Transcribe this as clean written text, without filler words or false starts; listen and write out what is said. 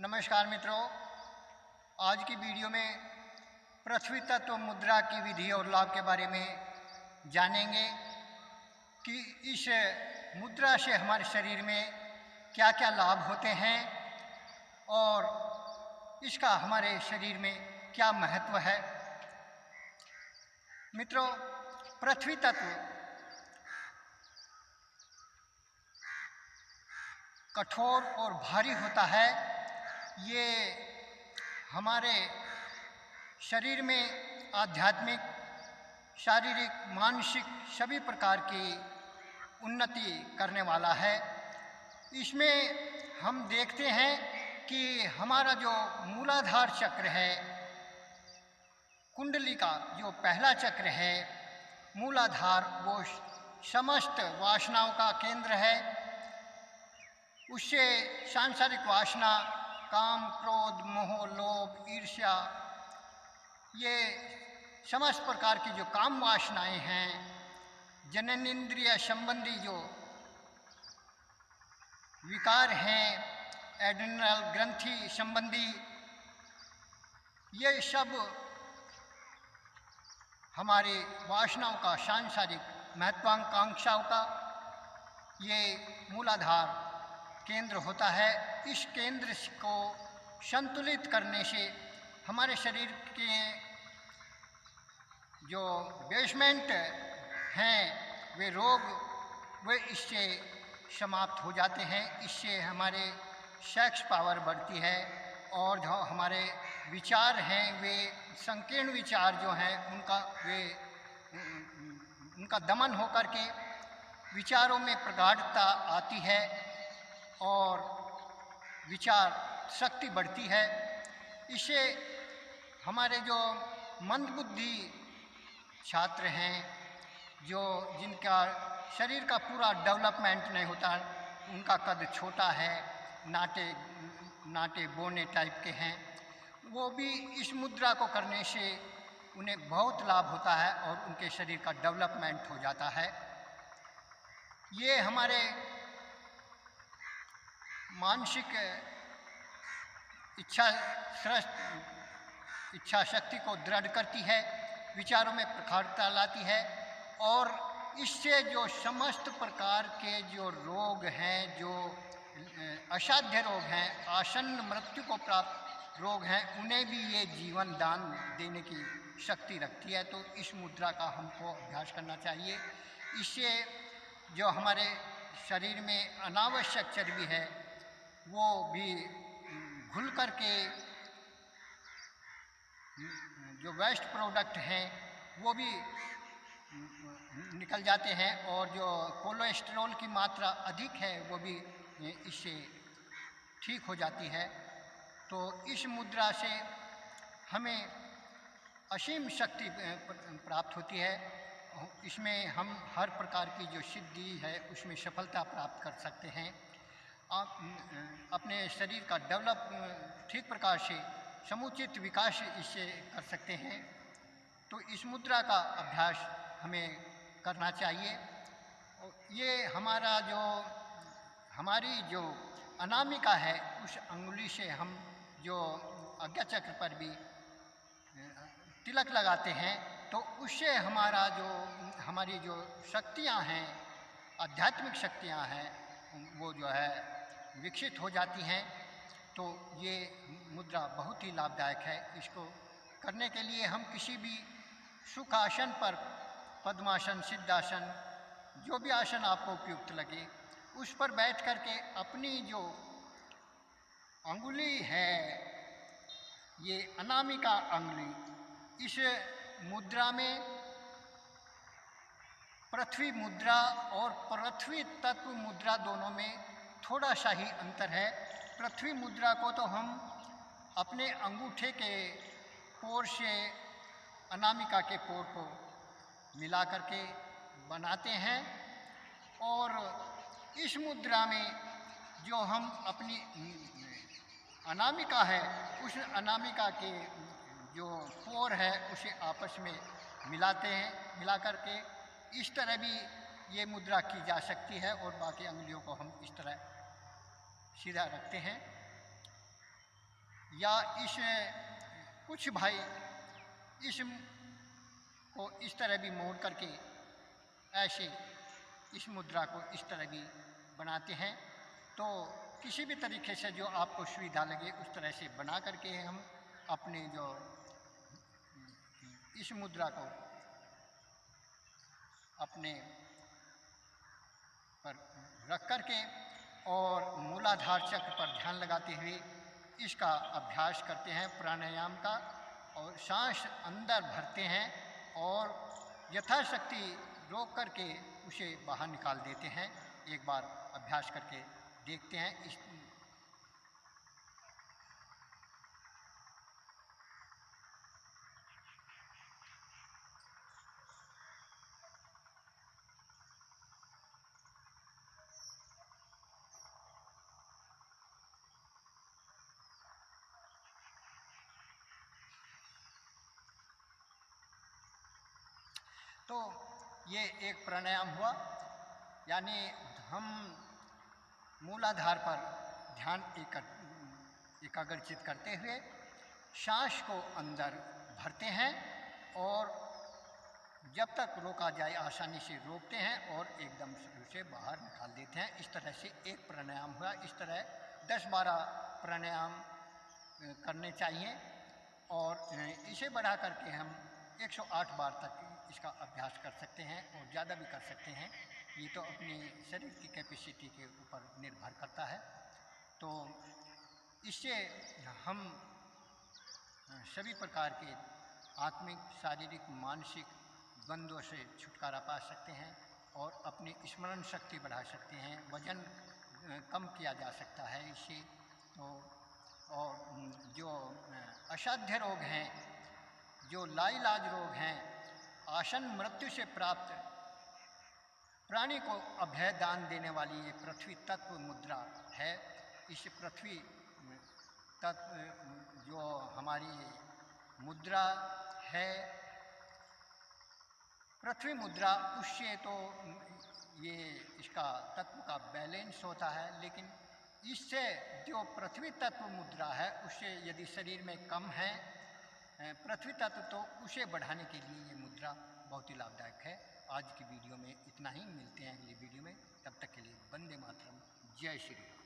नमस्कार मित्रों, आज की वीडियो में पृथ्वी तत्व मुद्रा की विधि और लाभ के बारे में जानेंगे कि इस मुद्रा से हमारे शरीर में क्या क्या लाभ होते हैं और इसका हमारे शरीर में क्या महत्व है। मित्रों, पृथ्वी तत्व कठोर और भारी होता है। ये हमारे शरीर में आध्यात्मिक, शारीरिक, मानसिक सभी प्रकार की उन्नति करने वाला है। इसमें हम देखते हैं कि हमारा जो मूलाधार चक्र है, कुंडली का जो पहला चक्र है मूलाधार, वो समस्त वासनाओं का केंद्र है। उससे सांसारिक वासना, काम, क्रोध, मोह, लोभ, ईर्ष्या, ये समस्त प्रकार की जो काम वासनाएं हैं, जननेंद्रिय संबंधी जो विकार हैं, एड्रिनल ग्रंथि संबंधी, ये सब हमारे वासनाओं का, सांसारिक महत्वाकांक्षाओं का ये मूलाधार केंद्र होता है। इस केंद्र को संतुलित करने से हमारे शरीर के जो बेसमेंट हैं, वे रोग वे इससे समाप्त हो जाते हैं। इससे हमारे सेक्स पावर बढ़ती है और जो हमारे विचार हैं, वे संकीर्ण विचार जो हैं उनका दमन होकर के विचारों में प्रगाढ़ता आती है और विचार शक्ति बढ़ती है। इससे हमारे जो मंदबुद्धि छात्र हैं, जिनका शरीर का पूरा डेवलपमेंट नहीं होता, उनका कद छोटा है, नाटे बोने टाइप के हैं, वो भी इस मुद्रा को करने से उन्हें बहुत लाभ होता है और उनके शरीर का डेवलपमेंट हो जाता है। ये हमारे मानसिक इच्छा शक्ति को दृढ़ करती है, विचारों में प्रखरता लाती है और इससे जो समस्त प्रकार के जो रोग हैं, जो असाध्य रोग हैं, आसन्न मृत्यु को प्राप्त रोग हैं, उन्हें भी ये जीवन दान देने की शक्ति रखती है। तो इस मुद्रा का हमको अभ्यास करना चाहिए। इससे जो हमारे शरीर में अनावश्यक चर्बी है, वो भी घुल कर के जो वेस्ट प्रोडक्ट हैं वो भी निकल जाते हैं और जो कोलेस्ट्रॉल की मात्रा अधिक है वो भी इससे ठीक हो जाती है। तो इस मुद्रा से हमें असीम शक्ति प्राप्त होती है। इसमें हम हर प्रकार की जो सिद्धि है उसमें सफलता प्राप्त कर सकते हैं। आप अपने शरीर का डेवलप ठीक प्रकार से समुचित विकास इससे कर सकते हैं। तो इस मुद्रा का अभ्यास हमें करना चाहिए। ये हमारी जो अनामिका है, उस अंगुली से हम जो आज्ञा चक्र पर भी तिलक लगाते हैं, तो उससे हमारी जो शक्तियाँ हैं, आध्यात्मिक शक्तियाँ हैं, वो जो है विकसित हो जाती हैं। तो ये मुद्रा बहुत ही लाभदायक है। इसको करने के लिए हम किसी भी सुखासन पर, पद्मासन, सिद्धासन, जो भी आसन आपको उपयुक्त लगे, उस पर बैठ करके अपनी जो अंगुली है, ये अनामिका अंगुली, इस मुद्रा में पृथ्वी मुद्रा और पृथ्वी तत्व मुद्रा दोनों में थोड़ा सा ही अंतर है। पृथ्वी मुद्रा को तो हम अपने अंगूठे के पोर से अनामिका के पोर को मिला करके बनाते हैं और इस मुद्रा में जो हम अपनी अनामिका है, उस अनामिका के जो पोर है उसे आपस में मिलाते हैं। मिला करके इस तरह भी ये मुद्रा की जा सकती है और बाकी अंगुलियों को हम इस तरह सीधा रखते हैं। या इस कुछ भाई इस को इस तरह भी मोड़ करके ऐसे इस मुद्रा को इस तरह भी बनाते हैं। तो किसी भी तरीके से जो आपको सुविधा लगे उस तरह से बना करके हम अपने जो इस मुद्रा को अपने पर रख करके और मूलाधार चक्र पर ध्यान लगाते हुए इसका अभ्यास करते हैं प्राणायाम का, और सांस अंदर भरते हैं और यथाशक्ति रोक करके उसे बाहर निकाल देते हैं। एक बार अभ्यास करके देखते हैं। तो ये एक प्राणायाम हुआ, यानी हम मूलाधार पर ध्यान एकाग्रचित करते हुए सांस को अंदर भरते हैं और जब तक रोका जाए आसानी से रोकते हैं और एकदम से बाहर निकाल देते हैं। इस तरह से एक प्राणायाम हुआ। इस तरह 10-12 प्राणायाम करने चाहिए और इसे बढ़ा करके हम 108 बार तक इसका अभ्यास कर सकते हैं और ज़्यादा भी कर सकते हैं। ये तो अपनी शरीर की कैपेसिटी के ऊपर निर्भर करता है। तो इससे हम सभी प्रकार के आत्मिक, शारीरिक, मानसिक द्वंद्वों से छुटकारा पा सकते हैं और अपनी स्मरण शक्ति बढ़ा सकते हैं। वजन कम किया जा सकता है इससे। तो और जो असाध्य रोग हैं, जो लाइलाज रोग हैं, आसन मृत्यु से प्राप्त प्राणी को अभय दान देने वाली ये पृथ्वी तत्व मुद्रा है। इस पृथ्वी तत्व जो हमारी मुद्रा है, पृथ्वी मुद्रा, उससे तो ये इसका तत्व का बैलेंस होता है, लेकिन इससे जो पृथ्वी तत्व मुद्रा है उससे यदि शरीर में कम है पृथ्वी तत्व, तो उसे बढ़ाने के लिए ये मुद्रा बहुत ही लाभदायक है। आज की वीडियो में इतना ही, मिलते हैं अगली वीडियो में। तब तक के लिए वंदे मातरम, जय श्री राम।